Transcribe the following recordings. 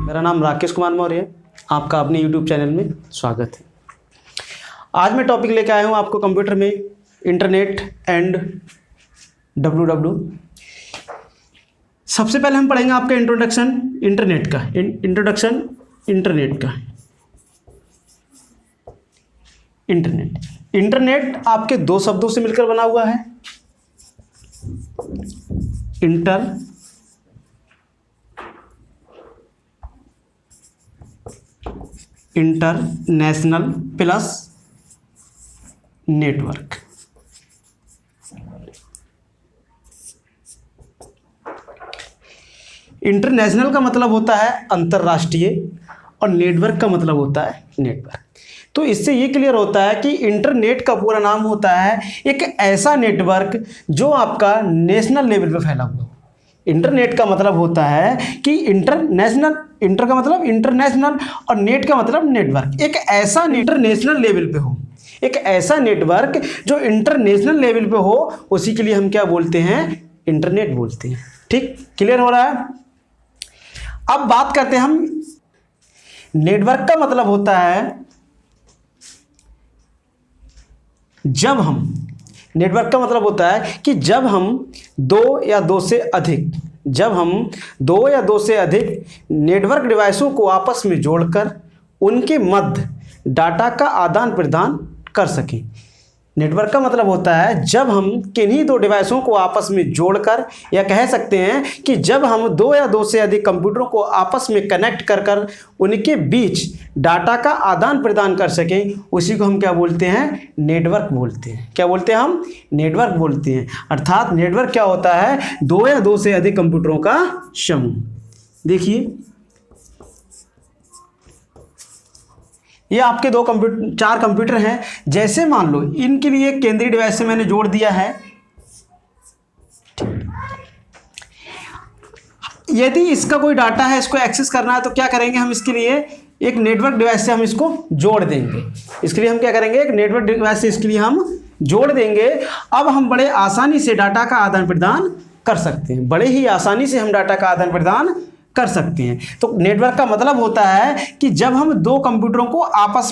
मेरा नाम राकेश कुमार मौर्य है। आपका अपने YouTube चैनल में स्वागत है। आज मैं टॉपिक लेकर आया हूँ आपको कंप्यूटर में इंटरनेट एंड WWW। सबसे पहले हम पढ़ेंगे आपका इंट्रोडक्शन इंटरनेट का। इंटरनेट आपके दो शब्दों से मिलकर बना हुआ है, इंटरनेशनल प्लस नेटवर्क। इंटरनेशनल का मतलब होता है अंतर्राष्ट्रीय और नेटवर्क का मतलब होता है नेटवर्क। तो इससे ये क्लियर होता है कि इंटरनेट का पूरा नाम होता है एक ऐसा नेटवर्क जो आपका नेशनल लेवल पे फैला हुआ हो। इंटरनेट का मतलब होता है कि इंटरनेशनल, इंटर का मतलब इंटरनेशनल और नेट का मतलब नेटवर्क। एक ऐसा इंटरनेशनल लेवल पे हो, एक ऐसा नेटवर्क जो इंटरनेशनल लेवल पे हो, उसी के लिए हम क्या बोलते हैं? इंटरनेट बोलते हैं। ठीक, क्लियर हो रहा है? अब बात करते हैं हम नेटवर्क का मतलब होता है जब हम, नेटवर्क का मतलब होता है कि जब हम दो या दो से अधिक नेटवर्क डिवाइसों को आपस में जोड़कर उनके मध्य डाटा का आदान प्रदान कर सकें। नेटवर्क का मतलब होता है जब हम किन्हीं दो डिवाइसों को आपस में जोड़कर, या कह सकते हैं कि जब हम दो या दो से अधिक कंप्यूटरों को आपस में कनेक्ट कर उनके बीच डाटा का आदान प्रदान कर सकें, उसी को हम क्या बोलते हैं? नेटवर्क बोलते हैं। क्या बोलते हैं हम? नेटवर्क बोलते हैं। अर्थात नेटवर्क क्या होता है? दो या दो से अधिक कंप्यूटरों का समूह। देखिए, ये आपके चार कंप्यूटर हैं। जैसे मान लो इनके लिए एक केंद्रीय डिवाइस से मैंने जोड़ दिया है। यदि इसका कोई डाटा है, इसको एक्सेस करना है, तो क्या करेंगे हम? इसके लिए एक नेटवर्क डिवाइस से हम इसको जोड़ देंगे। इसके लिए हम क्या करेंगे? एक नेटवर्क डिवाइस से इसके लिए हम जोड़ देंगे। अब हम बड़े आसानी से डाटा का आदान प्रदान कर सकते हैं। बड़े ही आसानी से हम डाटा का आदान प्रदान कर सकते हैं। तो नेटवर्क का मतलब होता है कि जब हम दो कंप्यूटरों को आपस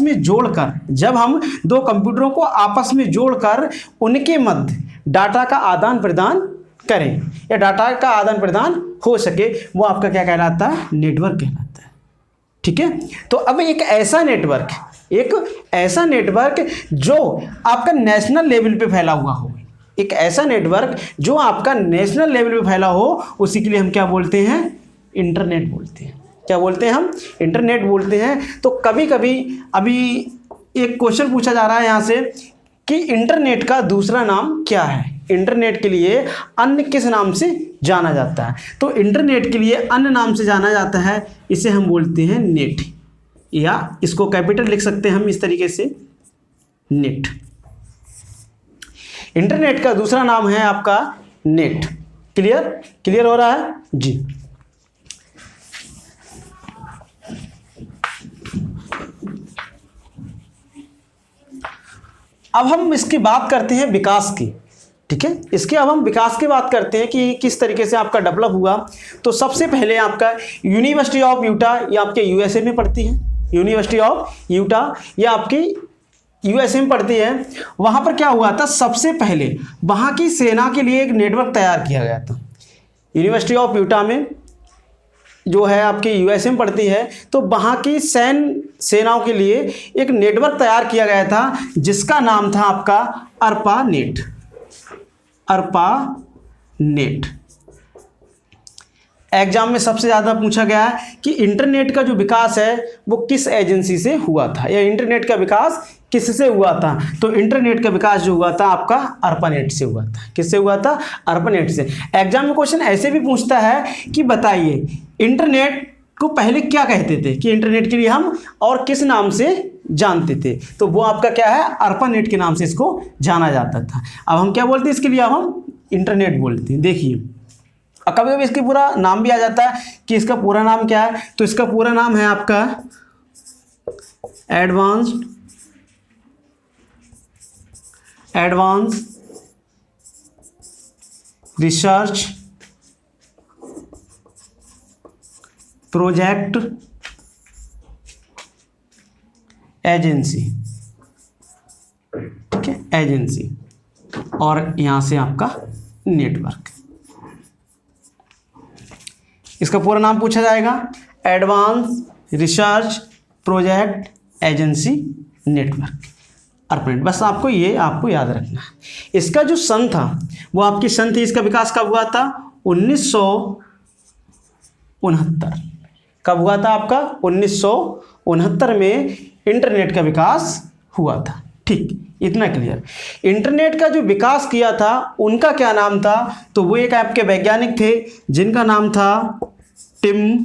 में जोड़कर उनके मध्य डाटा का आदान प्रदान करें, या डाटा का आदान प्रदान हो सके, वो आपका क्या कहलाता है? नेटवर्क कहलाता है। ठीक है। तो अब एक ऐसा नेटवर्क जो आपका नेशनल लेवल पे फैला हुआ हो, एक ऐसा नेटवर्क जो आपका नेशनल लेवल पे फैला हो, उसी के लिए हम क्या बोलते हैं? इंटरनेट बोलते हैं। क्या बोलते हैं हम? इंटरनेट बोलते हैं। तो कभी कभी अभी एक क्वेश्चन पूछा जा रहा है यहाँ से कि इंटरनेट का दूसरा नाम क्या है? इंटरनेट के लिए अन्य किस नाम से जाना जाता है? तो इंटरनेट के लिए अन्य नाम से जाना जाता है, इसे हम बोलते हैं नेट, या इसको कैपिटल लिख सकते हैं हम इस तरीके से, नेट। इंटरनेट का दूसरा नाम है आपका नेट। क्लियर हो रहा है जी? अब हम इसकी बात करते हैं विकास की। ठीक है, इसके अब हम विकास की बात करते हैं कि किस तरीके से आपका डेवलप हुआ। तो सबसे पहले आपका यूनिवर्सिटी ऑफ यूटा, ये आपके USA में पड़ती है। यूनिवर्सिटी ऑफ यूटा ये आपकी USA में पड़ती है। वहाँ पर क्या हुआ था? सबसे पहले वहाँ की सेना के लिए एक नेटवर्क तैयार किया गया था। यूनिवर्सिटी ऑफ यूटा में जो है आपकी USA में पड़ती है, तो वहाँ की सेनाओं के लिए एक नेटवर्क तैयार किया गया था, जिसका नाम था आपका ARPANET। एग्जाम में सबसे ज़्यादा पूछा गया है कि इंटरनेट का जो विकास है वो किस एजेंसी से हुआ था, या इंटरनेट का विकास किससे हुआ था? तो इंटरनेट का विकास जो हुआ था आपका ARPANET से हुआ था। किससे हुआ था? ARPANET से। एग्जाम में क्वेश्चन ऐसे भी पूछता है कि बताइए इंटरनेट को पहले क्या कहते थे, कि इंटरनेट के लिए हम और किस नाम से जानते थे? तो वो आपका क्या है? ARPANET के नाम से इसको जाना जाता था। अब हम क्या बोलते हैं इसके लिए? अब हम इंटरनेट बोलते हैं। देखिए, कभी कभी इसके पूरा नाम भी आ जाता है कि इसका पूरा नाम क्या है। तो इसका पूरा नाम है आपका एडवांस्ड, रिसर्च प्रोजेक्ट एजेंसी, ठीक है, एजेंसी, और यहां से आपका नेटवर्क। इसका पूरा नाम पूछा जाएगा, advance research project agency network ARPANET। बस आपको याद रखना है। इसका जो सन था वो आपकी सन थी, इसका विकास कब हुआ था? 1969। कब हुआ था आपका? 1969 में इंटरनेट का विकास हुआ था। ठीक, इतना क्लियर। इंटरनेट का जो विकास किया था उनका क्या नाम था? तो वो एक आपके वैज्ञानिक थे जिनका नाम था टिम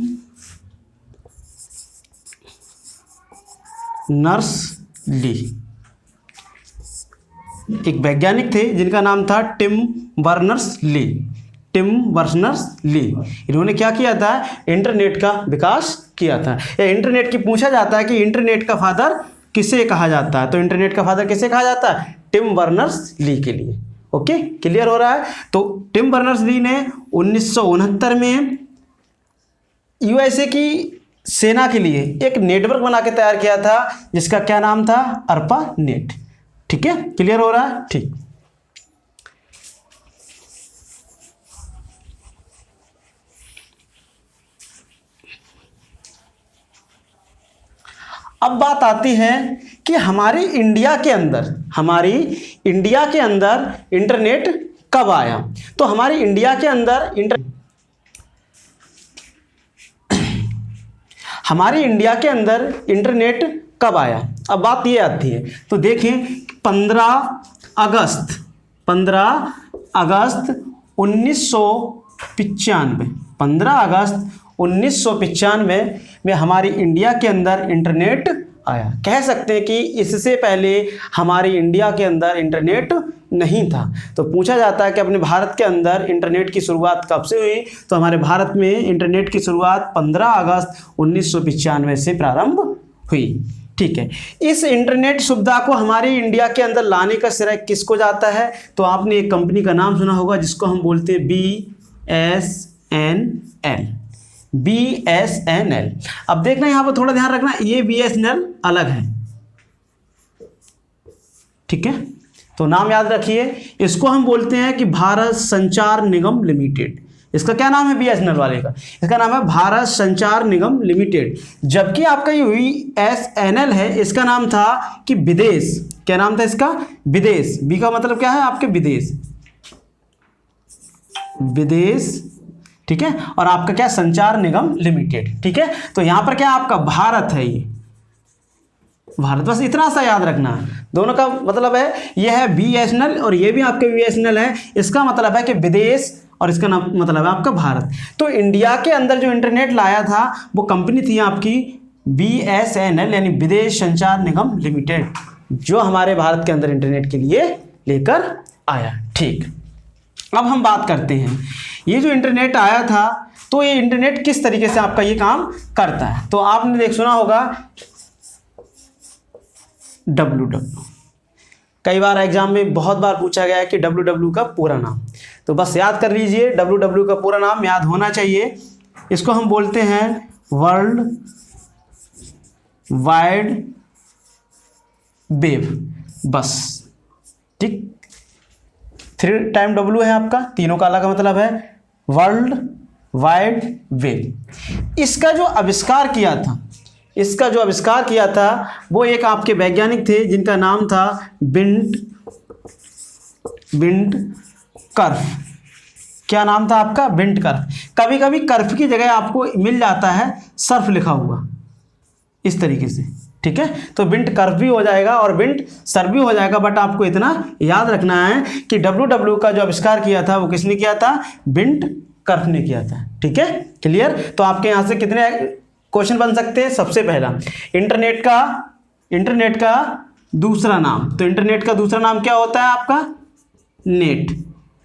नर्स ली। एक वैज्ञानिक थे जिनका नाम था Tim Berners Lee. Tim Berners Lee, इन्होंने क्या किया था? इंटरनेट का विकास किया था। या इंटरनेट की पूछा जाता है कि इंटरनेट का फादर किसे कहा जाता है, तो इंटरनेट का फादर किसे कहा जाता है? टिम बर्नर्स ली के लिए। ओके, क्लियर हो रहा है? तो टिम बर्नर्स ली ने 1969 में यूएसए की सेना के लिए एक नेटवर्क बना के तैयार किया था जिसका क्या नाम था? ARPANET। ठीक है, क्लियर हो रहा है? ठीक। अब बात आती है कि हमारी इंडिया के अंदर इंटरनेट कब आया। तो हमारी इंडिया के अंदर इंटरनेट कब आया? अब बात ये आती है, तो देखें 15 अगस्त 1995, 15 अगस्त 1995 में हमारी इंडिया के अंदर इंटरनेट आया। कह सकते हैं कि इससे पहले हमारी इंडिया के अंदर इंटरनेट नहीं था। तो पूछा जाता है कि अपने भारत के अंदर इंटरनेट की शुरुआत कब से हुई? तो हमारे भारत में इंटरनेट की शुरुआत 15 अगस्त 1995 से प्रारंभ हुई। ठीक है, इस इंटरनेट सुविधा को हमारे इंडिया के अंदर लाने का श्रेय किसको जाता है? तो आपने एक कंपनी का नाम सुना होगा जिसको हम बोलते हैं BSNL। अब देखना यहां पर थोड़ा ध्यान रखना, ये BSNL अलग है। ठीक है, तो नाम याद रखिए, इसको हम बोलते हैं कि भारत संचार निगम लिमिटेड। इसका क्या नाम है? BSNL वाले का इसका नाम है भारत संचार निगम लिमिटेड। जबकि आपका ये BSNL है, इसका नाम था कि विदेश। क्या नाम था इसका? विदेश। बी का मतलब क्या है आपके? विदेश, विदेश। ठीक है, और आपका क्या? संचार निगम लिमिटेड। ठीक है, तो यहां पर क्या आपका भारत है, ये भारत। बस इतना सा याद रखना है, दोनों का मतलब है, ये है BSNL और ये भी आपके BSNL है। इसका मतलब है कि विदेश और इसका मतलब है आपका भारत। तो इंडिया के अंदर जो इंटरनेट लाया था वो कंपनी थी आपकी BSNL, यानी विदेश संचार निगम लिमिटेड, जो हमारे भारत के अंदर इंटरनेट के लिए लेकर आया। ठीक, अब हम बात करते हैं ये जो इंटरनेट आया था, तो ये इंटरनेट किस तरीके से आपका ये काम करता है। तो आपने सुना होगा www। कई बार एग्जाम में बहुत बार पूछा गया है कि www का पूरा नाम, तो बस याद कर लीजिए, www का पूरा नाम याद होना चाहिए। इसको हम बोलते हैं वर्ल्ड वाइड वेब। बस ठीक, 3 टाइम W है आपका, तीनों का अलग मतलब है वर्ल्ड वाइड वेब। इसका जो आविष्कार किया था वो एक आपके वैज्ञानिक थे जिनका नाम था बिंट कर्फ। क्या नाम था आपका? बिंट कर्फ। कभी कभी कर्फ की जगह आपको मिल जाता है सर्फ लिखा हुआ इस तरीके से। ठीक है, तो बिंट कर्फ भी हो जाएगा और बिंट सर्फ भी हो जाएगा, बट आपको इतना याद रखना है कि www का जो आविष्कार किया था वो किसने किया था? बिंट कर्फ ने किया था। ठीक है, क्लियर? तो आपके यहां से कितने क्वेश्चन बन सकते हैं? सबसे पहला, इंटरनेट का दूसरा नाम। तो इंटरनेट का दूसरा नाम क्या होता है आपका? नेट।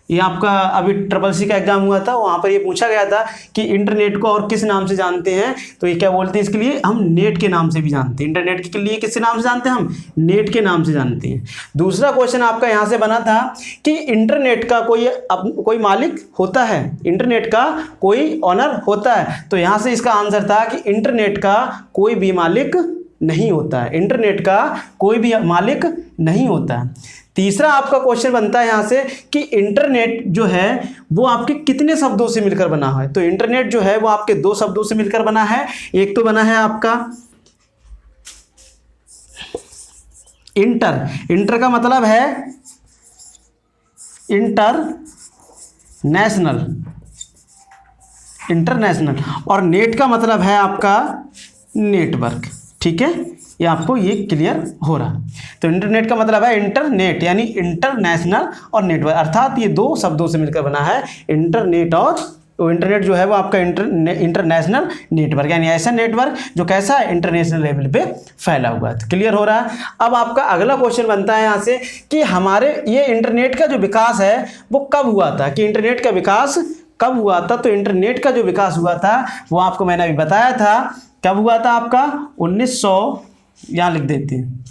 ये आपका अभी CCC का एग्जाम हुआ था, वहाँ पर ये पूछा गया था कि इंटरनेट को और किस नाम से जानते हैं, तो ये क्या बोलते हैं इसके लिए, हम नेट के नाम से भी जानते हैं। इंटरनेट के लिए किस नाम से जानते हैं, हम नेट के नाम से जानते हैं। दूसरा क्वेश्चन आपका यहाँ से बना था कि इंटरनेट का कोई मालिक होता है, इंटरनेट का कोई ऑनर होता है, तो यहाँ से इसका आंसर था कि इंटरनेट का कोई भी मालिक नहीं होता है, इंटरनेट का कोई भी मालिक नहीं होता है। तीसरा आपका क्वेश्चन बनता है यहाँ से कि इंटरनेट जो है वो आपके कितने शब्दों से मिलकर बना है, तो इंटरनेट जो है वो आपके दो शब्दों से मिलकर बना है। एक तो बना है आपका इंटर का मतलब है इंटरनेशनल, और नेट का मतलब है आपका नेटवर्क। ठीक है, ये आपको ये क्लियर हो रहा है। तो इंटरनेट का मतलब है इंटरनेट यानी इंटरनेशनल और नेटवर्क, अर्थात ये दो शब्दों से मिलकर बना है इंटरनेट, और तो इंटरनेट जो है वो आपका इंटरनेशनल नेटवर्क यानी ऐसा नेटवर्क जो कैसा है, इंटरनेशनल लेवल पे फैला हुआ है। तो क्लियर हो रहा है। अब आपका अगला क्वेश्चन बनता है यहाँ से कि हमारे ये इंटरनेट का जो विकास है वो कब हुआ था, कि इंटरनेट का विकास कब हुआ था। तो इंटरनेट का जो विकास हुआ था वो आपको मैंने अभी बताया था, कब हुआ था आपका 1900, यहाँ लिख देते हैं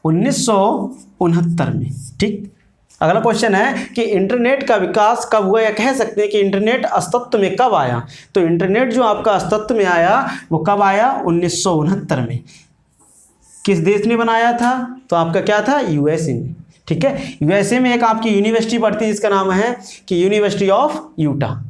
1969 में। ठीक, अगला क्वेश्चन है कि इंटरनेट का विकास कब हुआ, या कह सकते हैं कि इंटरनेट अस्तित्व में कब आया। तो इंटरनेट जो आपका अस्तित्व में आया वो कब आया, 1969 में। किस देश ने बनाया था, तो आपका क्या था, यूएसए में। ठीक है, यूएसए में एक आपकी यूनिवर्सिटी पढ़ती है जिसका नाम है कि यूनिवर्सिटी ऑफ यूटा।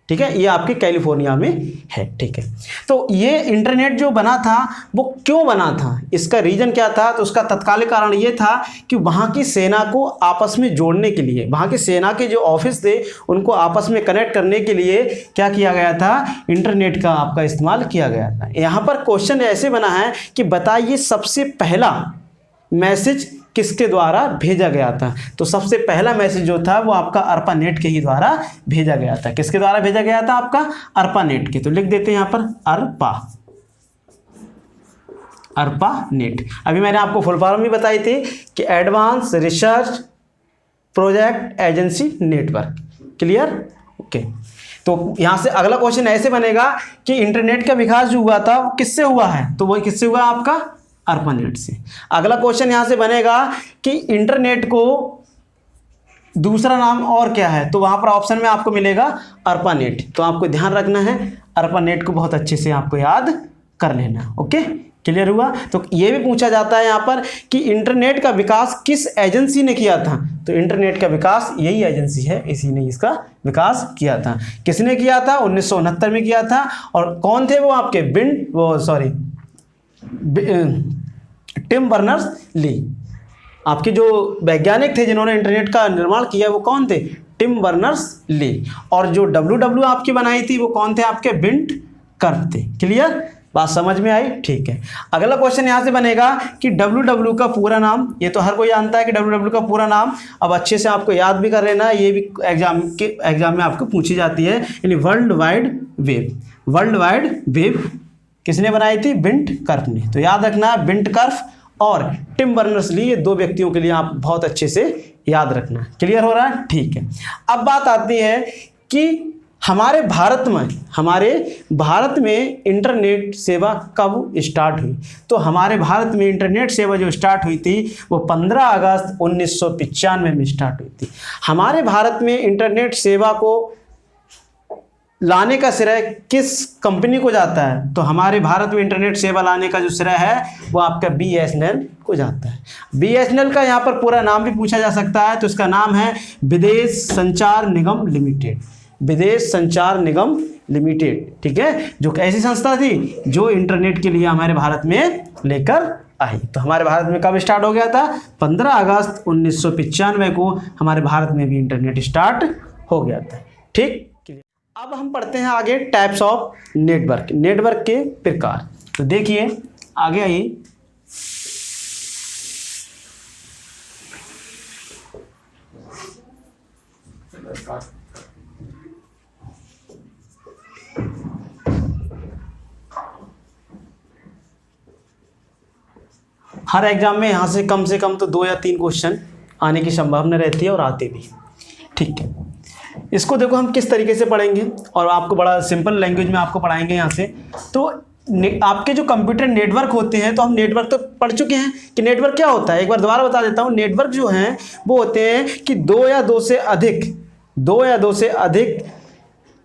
ठीक है, ये आपके कैलिफोर्निया में है। ठीक है, तो ये इंटरनेट जो बना था वो क्यों बना था, इसका रीज़न क्या था, तो उसका तत्कालिक कारण ये था कि वहाँ की सेना को आपस में जोड़ने के लिए, वहाँ की सेना के जो ऑफिस थे उनको आपस में कनेक्ट करने के लिए क्या किया गया था, इंटरनेट का आपका इस्तेमाल किया गया था। यहाँ पर क्वेश्चन ऐसे बना है कि बताइए सबसे पहला मैसेज किसके द्वारा भेजा गया था। तो सबसे पहला मैसेज जो था वो आपका ARPANET के ही द्वारा भेजा गया था। किसके द्वारा भेजा गया था, आपका ARPANET के। तो लिख देते हैं यहाँ पर ARPANET। अभी मैंने आपको फुल फॉर्म भी बताई थी कि advance research project agency network. Clear, okay. तो यहाँ से अगला क्वेश्चन ऐसे बनेगा कि इंटरनेट का विकास जो हुआ था वो किससे हुआ है, तो वो किससे हुआ, आपका ARPANET से। अगला क्वेश्चन यहां से बनेगा कि इंटरनेट को दूसरा नाम और क्या है, तो वहां पर ऑप्शन में आपको मिलेगा ARPANET। तो आपको ध्यान रखना है, ARPANET को बहुत अच्छे से आपको याद कर लेना। ओके, क्लियर हुआ। तो ये भी पूछा जाता है यहाँ पर कि इंटरनेट का विकास किस एजेंसी ने किया था। तो इंटरनेट का विकास यही एजेंसी है, इसी ने इसका विकास किया था। किसने किया था, 1969 में किया था। और कौन थे वो आपके, टिम बर्नर्स-ली। आपके जो वैज्ञानिक थे जिन्होंने इंटरनेट का निर्माण किया वो कौन थे, टिम बर्नर्स-ली। और जो WW आपकी बनाई थी वो कौन थे, आपके बिंट कर्फ थे। क्लियर, बात समझ में आई। ठीक है, अगला क्वेश्चन यहाँ से बनेगा कि WW का पूरा नाम, ये तो हर कोई जानता है कि WW का पूरा नाम, अब अच्छे से आपको याद भी कर लेना, ये भी एग्जाम में आपको पूछी जाती है, यानी वर्ल्ड वाइड वेब किसने बनाई थी, बिंट कर्फ ने। तो याद रखना, बिंट कर्फ और टिम बर्नर्स-ली, ये दो व्यक्तियों के लिए आप बहुत अच्छे से याद रखना। क्लियर हो रहा है, ठीक है। अब बात आती है कि हमारे भारत में इंटरनेट सेवा कब स्टार्ट हुई। तो हमारे भारत में इंटरनेट सेवा जो स्टार्ट हुई थी वो 15 अगस्त 1995 में स्टार्ट हुई थी। हमारे भारत में इंटरनेट सेवा को लाने का श्रेय किस कंपनी को जाता है, तो हमारे भारत में इंटरनेट सेवा लाने का जो श्रेय है वो आपका BSNL को जाता है। BSNL का यहाँ पर पूरा नाम भी पूछा जा सकता है, तो इसका नाम है विदेश संचार निगम लिमिटेड, विदेश संचार निगम लिमिटेड। ठीक है, जो ऐसी संस्था थी जो इंटरनेट के लिए हमारे भारत में लेकर आई। तो हमारे भारत में कब स्टार्ट हो गया था, 15 अगस्त 1995 को हमारे भारत में भी इंटरनेट स्टार्ट हो गया था। ठीक, अब हम पढ़ते हैं आगे टाइप्स ऑफ नेटवर्क के प्रकार। तो देखिए आगे आइए, हर एग्जाम में यहाँ से कम तो 2 या 3 क्वेश्चन आने की संभावना रहती है और आते भी। ठीक है, इसको देखो हम किस तरीके से पढ़ेंगे और आपको बड़ा सिंपल लैंग्वेज में आपको पढ़ाएंगे यहाँ से। तो आपके जो कंप्यूटर नेटवर्क होते हैं, तो हम नेटवर्क तो पढ़ चुके हैं कि नेटवर्क क्या होता है। एक बार दोबारा बता देता हूँ, नेटवर्क जो हैं वो होते हैं कि दो या दो से अधिक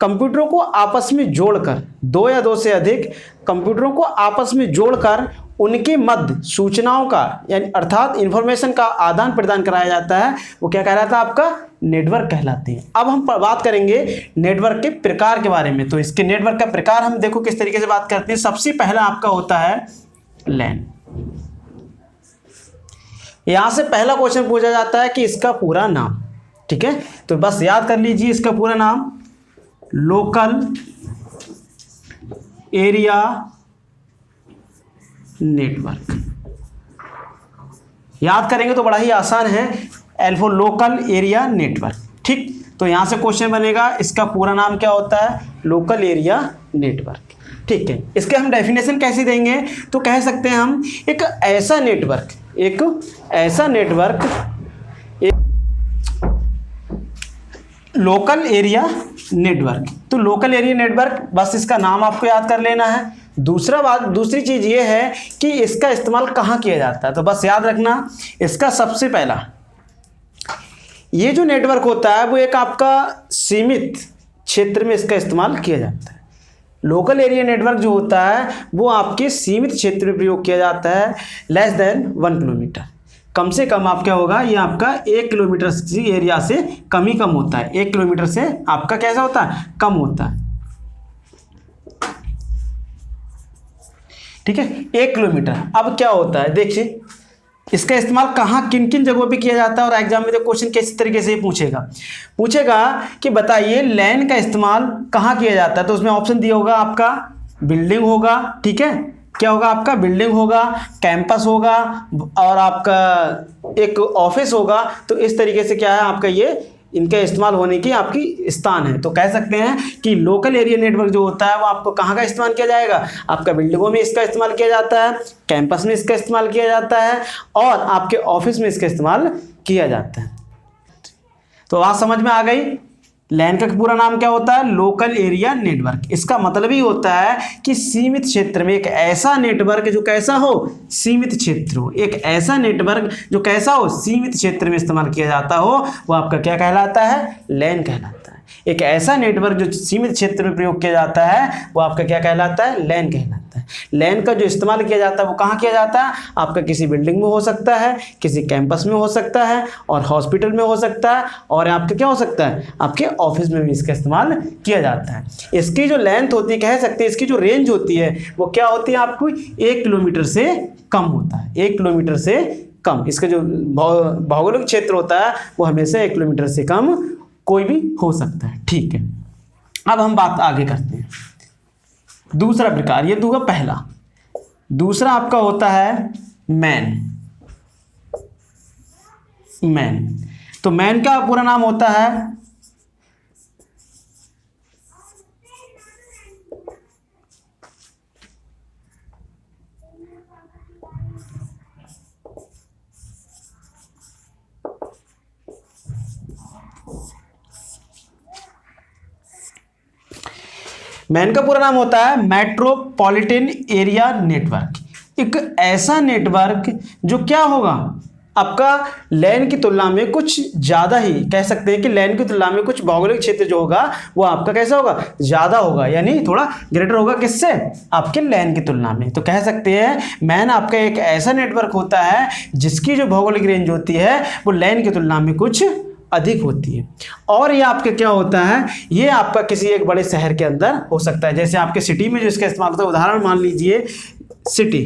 कंप्यूटरों को आपस में जोड़कर, दो या दो से अधिक कंप्यूटरों को आपस में जोड़कर उनके मध्य सूचनाओं का यानी अर्थात इंफॉर्मेशन का आदान प्रदान कराया जाता है, वो क्या कहलाता है, आपका नेटवर्क कहलाते हैं। अब हम बात करेंगे नेटवर्क के प्रकार के बारे में। तो इसके नेटवर्क का प्रकार हम देखो किस तरीके से बात करते हैं। सबसे पहला आपका होता है लैन। यहां से पहला क्वेश्चन पूछा जाता है कि इसका पूरा नाम, ठीक है, तो बस याद कर लीजिए इसका पूरा नाम लोकल एरिया नेटवर्क। याद करेंगे तो बड़ा ही आसान है, L for local area network. ठीक, तो यहां से क्वेश्चन बनेगा इसका पूरा नाम क्या होता है, लोकल एरिया नेटवर्क। ठीक है, इसके हम डेफिनेशन कैसे देंगे, तो कह सकते हैं हम एक ऐसा नेटवर्क लोकल एरिया नेटवर्क। तो लोकल एरिया नेटवर्क, बस इसका नाम आपको याद कर लेना है। दूसरी चीज ये है कि इसका इस्तेमाल कहाँ किया जाता है। तो बस याद रखना, इसका सबसे पहला ये जो नेटवर्क होता है वो एक आपका सीमित क्षेत्र में इसका इस्तेमाल किया जाता है। लोकल एरिया नेटवर्क जो होता है वो आपके सीमित क्षेत्र में प्रयोग किया जाता है, लेस देन 1 किलोमीटर। कम से कम आप क्या होगा, ये आपका 1 किलोमीटर की एरिया से कम ही कम होता है। 1 किलोमीटर से आपका कैसा होता है, कम होता है। ठीक है, 1 किलोमीटर। अब क्या होता है, देखिए इसका इस्तेमाल कहाँ किन किन जगहों पे किया जाता है, और एग्जाम में तो क्वेश्चन किस तरीके से पूछेगा कि बताइए लैन का इस्तेमाल कहाँ किया जाता है। तो उसमें ऑप्शन दिया होगा आपका बिल्डिंग होगा, ठीक है, क्या होगा आपका बिल्डिंग होगा, कैंपस होगा और आपका एक ऑफिस होगा। तो इस तरीके से क्या है आपका ये इनके इस्तेमाल होने की आपकी स्थान है। तो कह सकते हैं कि लोकल एरिया नेटवर्क जो होता है वो आपको कहाँ का इस्तेमाल किया जाएगा, आपका बिल्डिंगों में इसका इस्तेमाल किया जाता है, कैंपस में इसका इस्तेमाल किया जाता है और आपके ऑफिस में इसका इस्तेमाल किया जाता है। तो बात समझ में आ गई। लैन का पूरा नाम क्या होता है, लोकल एरिया नेटवर्क। इसका मतलब ही होता है कि सीमित क्षेत्र में एक ऐसा नेटवर्क जो कैसा हो, सीमित क्षेत्र हो। एक ऐसा नेटवर्क जो कैसा हो, सीमित क्षेत्र में इस्तेमाल किया जाता हो, वो आपका क्या कहलाता है, लैन कहलाता है। एक ऐसा नेटवर्क जो सीमित क्षेत्र में प्रयोग किया जाता है वो आपका क्या कहलाता है, लैन कहलाता है। लैन का जो इस्तेमाल किया जाता है वो कहाँ किया जाता है, आपका किसी बिल्डिंग में हो सकता है, किसी कैंपस में हो सकता है और हॉस्पिटल में हो सकता है और आपका क्या हो सकता है, आपके ऑफिस में भी इसका इस्तेमाल किया जाता है। इसकी जो लेंथ होती है, कह सकते हैं इसकी जो रेंज होती है वो क्या होती है, आपको 1 किलोमीटर से कम होता है। 1 किलोमीटर से कम इसका जो भौगोलिक क्षेत्र होता है वो हमेशा 1 किलोमीटर से कम कोई भी हो सकता है। ठीक है, अब हम बात आगे करते हैं। दूसरा प्रकार, ये दूंगा पहला। दूसरा आपका होता है मैन। तो मैन का पूरा नाम होता है मैन का पूरा नाम होता है मेट्रोपॉलिटन एरिया नेटवर्क। एक ऐसा नेटवर्क जो क्या होगा, आपका लैन की तुलना में कुछ ज़्यादा ही, कह सकते हैं कि लैन की तुलना में कुछ भौगोलिक क्षेत्र जो होगा वो आपका कैसा होगा, ज़्यादा होगा, यानी थोड़ा ग्रेटर होगा। किससे, आपके लैन की तुलना में। तो कह सकते हैं मैन आपका एक ऐसा नेटवर्क होता है जिसकी जो भौगोलिक रेंज होती है वो लैन की तुलना में कुछ अधिक होती है। और ये आपके क्या होता है, ये आपका किसी एक बड़े शहर के अंदर हो सकता है। जैसे आपके सिटी में जो इसका इस्तेमाल होता है, उदाहरण मान लीजिए सिटी,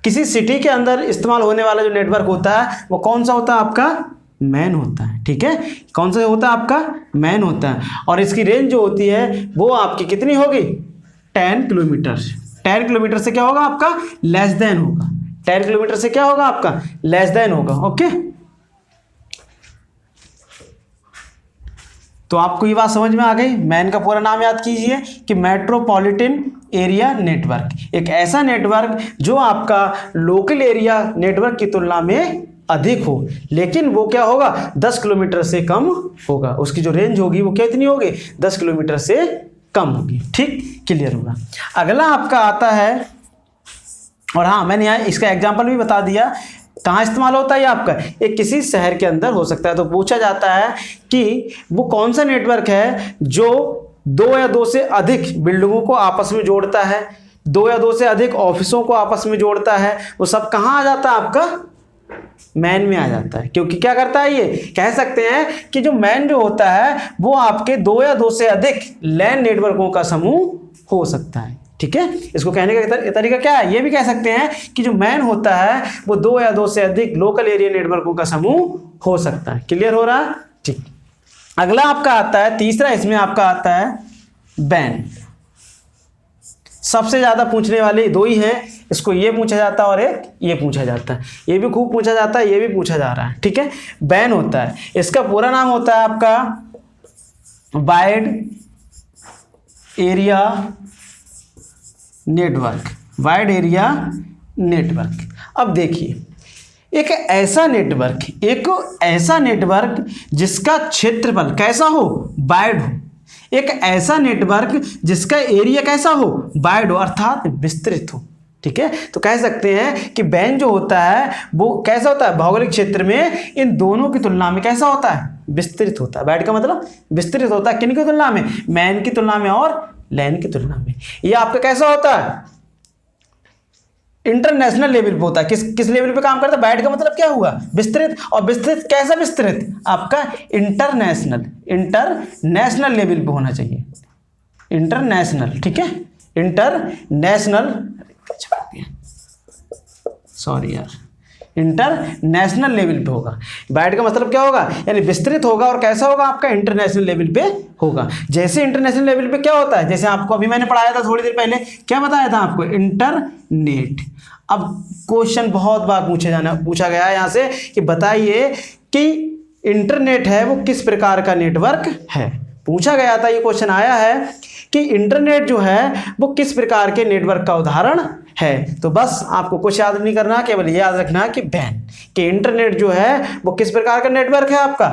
किसी सिटी के अंदर इस्तेमाल होने वाला जो नेटवर्क होता है वो कौन सा होता है, आपका मैन होता है। ठीक है, कौन सा होता है, आपका मैन होता है। और इसकी रेंज जो होती है वो आपकी कितनी होगी, 10 किलोमीटर। 10 किलोमीटर से क्या होगा, आपका लेस देन होगा। 10 किलोमीटर से क्या होगा, आपका लेस देन होगा। ओके, तो आपको ये बात समझ में आ गई। मैन का पूरा नाम याद कीजिए कि मेट्रोपॉलिटन एरिया नेटवर्क। एक ऐसा नेटवर्क जो आपका लोकल एरिया नेटवर्क की तुलना में अधिक हो, लेकिन वो क्या होगा 10 किलोमीटर से कम होगा, उसकी जो रेंज होगी वो कितनी होगी 10 किलोमीटर से कम होगी। ठीक, क्लियर होगा। अगला आपका आता है, और हाँ मैंने यहाँ इसका एग्जाम्पल भी बता दिया, कहाँ इस्तेमाल होता है ये आपका, एक किसी शहर के अंदर हो सकता है। तो पूछा जाता है कि वो कौन सा नेटवर्क है जो 2 या 2 से अधिक बिल्डिंगों को आपस में जोड़ता है, 2 या 2 से अधिक ऑफिसों को आपस में जोड़ता है। वो सब कहाँ आ जाता है आपका मैन में आ जाता है, क्योंकि क्या करता है, ये कह सकते हैं कि जो मैन जो होता है वो आपके 2 या 2 से अधिक लैन नेटवर्कों का समूह हो सकता है। ठीक है, इसको कहने का तरीका क्या है, ये भी कह सकते हैं कि जो मैन होता है वो 2 या 2 से अधिक लोकल एरिया नेटवर्कों का समूह हो सकता है। क्लियर हो रहा है? ठीक। अगला आपका आता है तीसरा, इसमें आपका आता है बैन। सबसे ज्यादा पूछने वाले 2 ही हैं, इसको ये पूछा जाता है और एक ये पूछा जाता है, ये भी खूब पूछा जाता है, ये भी पूछा जा रहा है। ठीक है, बैन होता है, इसका पूरा नाम होता है आपका wide area network, wide area network. अब देखिए, एक ऐसा नेटवर्क जिसका क्षेत्रफल कैसा हो, वाइड हो, एक ऐसा नेटवर्क जिसका एरिया कैसा हो, वाइड हो, अर्थात विस्तृत हो। ठीक है, तो कह सकते हैं कि बैन जो होता है वो कैसा होता है, भौगोलिक क्षेत्र में इन दोनों की तुलना में कैसा होता है, विस्तृत होता है। वाइड का मतलब विस्तृत होता है, किन की तुलना में, मैन की तुलना में और लैन की तुलना में। ये आपका कैसा होता है, इंटरनेशनल लेवल पे होता है। किस लेवल पे काम करता है, बैड का मतलब क्या हुआ, विस्तृत, और विस्तृत कैसा विस्तृत, आपका इंटरनेशनल लेवल पे होना चाहिए, इंटरनेशनल। ठीक है, इंटरनेशनल, सॉरी यार, इंटरनेशनल लेवल पे होगा। बैड का मतलब क्या होगा, यानी विस्तृत होगा, और कैसा होगा आपका इंटरनेशनल लेवल पे होगा। जैसे इंटरनेशनल लेवल पे क्या होता है, जैसे आपको अभी मैंने पढ़ाया था थोड़ी देर पहले, क्या बताया था आपको, इंटरनेट। अब क्वेश्चन बहुत बार पूछा गया है यहाँ से कि बताइए कि इंटरनेट है वो किस प्रकार का नेटवर्क है। पूछा गया था, ये क्वेश्चन आया है कि इंटरनेट जो है वो किस प्रकार के नेटवर्क का उदाहरण है। तो बस आपको कुछ याद नहीं करना, केवल ये याद रखना कि बैन, कि इंटरनेट जो है वो किस प्रकार का नेटवर्क है, आपका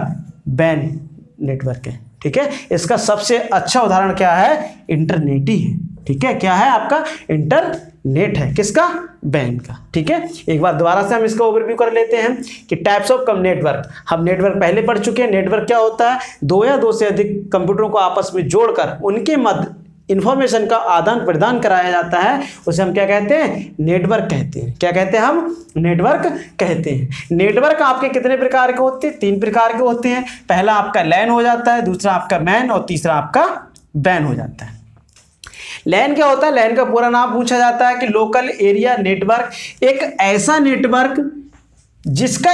बैन नेटवर्क है। ठीक है, इसका सबसे अच्छा उदाहरण क्या है, इंटरनेट ही है। ठीक है, क्या है आपका, इंटरनेट है, किसका, बैन का। ठीक है, एक बार दोबारा से हम इसका ओवरव्यू कर लेते हैं कि टाइप्स ऑफ कम नेटवर्क। हम नेटवर्क पहले पढ़ चुके हैं। नेटवर्क क्या होता है, 2 या 2 से अधिक कंप्यूटरों को आपस में जोड़कर उनके मध्य इंफॉर्मेशन का आदान प्रदान कराया जाता है, उसे हम क्या कहते हैं, नेटवर्क कहते हैं। क्या कहते हैं, हम नेटवर्क कहते हैं। नेटवर्क आपके कितने प्रकार के होते हैं, 3 प्रकार के होते हैं। पहला आपका लैन हो जाता है, दूसरा आपका मैन, और तीसरा आपका बैन हो जाता है। लैन क्या होता है, लैन का पूरा नाम पूछा जाता है कि लोकल एरिया नेटवर्क। एक ऐसा नेटवर्क जिसका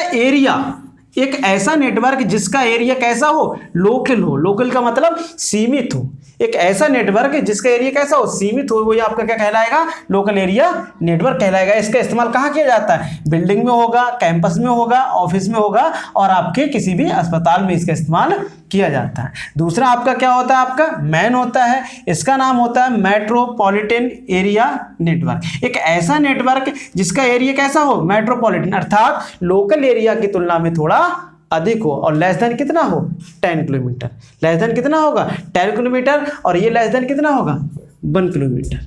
एरिया कैसा हो, लोकल हो। लोकल का मतलब सीमित हो। एक ऐसा नेटवर्क जिसका एरिया कैसा हो, सीमित हो, वही आपका क्या कहलाएगा, लोकल एरिया नेटवर्क कहलाएगा। इसका इस्तेमाल कहाँ किया जाता है, बिल्डिंग में होगा, कैंपस में होगा, ऑफिस में होगा, और आपके किसी भी अस्पताल में इसका इस्तेमाल किया जाता है। दूसरा आपका क्या होता है, आपका मैन होता है। इसका नाम होता है मेट्रोपॉलिटन एरिया नेटवर्क। एक ऐसा नेटवर्क जिसका एरिया कैसा हो, मेट्रोपॉलिटन, अर्थात लोकल एरिया की तुलना में थोड़ा अधिक हो, और लेस देन कितना हो, 10 किलोमीटर। लेस देन कितना होगा, 10 किलोमीटर, और ये लेस देन कितना होगा, 1 किलोमीटर।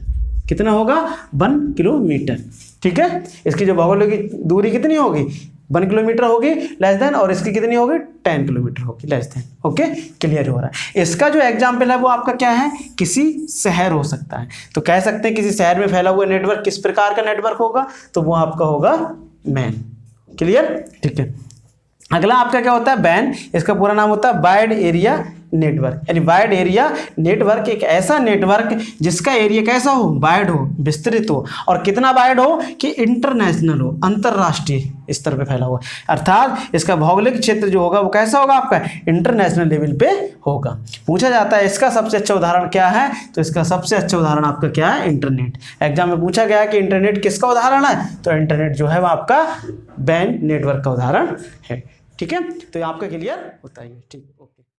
कितना होगा, 1 किलोमीटर। ठीक है, इसकी जो भौगोलिक दूरी कितनी होगी, 1 किलोमीटर होगी लेस देन, और इसकी कितनी होगी, 10 किलोमीटर होगी लेस देन। ओके, क्लियर हो रहा है। इसका जो एग्जाम्पल है वो आपका क्या है, किसी शहर हो सकता है। तो कह सकते हैं किसी शहर में फैला हुआ नेटवर्क किस प्रकार का नेटवर्क होगा, तो वो आपका होगा मैन। क्लियर, ठीक है। अगला आपका क्या होता है, बैन। इसका पूरा नाम होता है वाइड एरिया नेटवर्क। यानी वाइड एरिया नेटवर्क एक ऐसा नेटवर्क जिसका एरिया कैसा हो, वाइड हो, विस्तृत हो, और कितना वाइड हो कि इंटरनेशनल हो, अंतरराष्ट्रीय स्तर पे फैला हुआ। अर्थात इसका भौगोलिक क्षेत्र जो होगा वो कैसा होगा, आपका इंटरनेशनल लेवल पे होगा। पूछा जाता है इसका सबसे अच्छा उदाहरण क्या है, तो इसका सबसे अच्छा उदाहरण आपका क्या है, इंटरनेट। एग्जाम में पूछा गया कि इंटरनेट किसका उदाहरण है, तो इंटरनेट जो है वो आपका बैन नेटवर्क का उदाहरण है। ठीक है, तो ये आपका क्लियर होता है। ठीक।